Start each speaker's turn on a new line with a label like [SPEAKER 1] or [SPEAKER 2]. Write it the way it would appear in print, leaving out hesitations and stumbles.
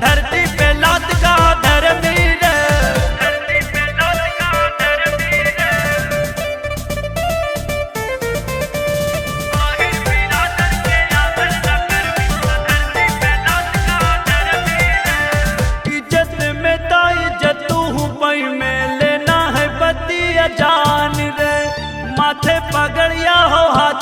[SPEAKER 1] धरती पे लात का धर्मवीर, धरती पे लात का धर्मवीर। आहिर बिरादर के आदर न करवी, धरती पे लात का धर्मवीर। इज्जत में ता इज्जत तू पई में लेना है बतिया जान रे, माथे पगड़िया हो हाथ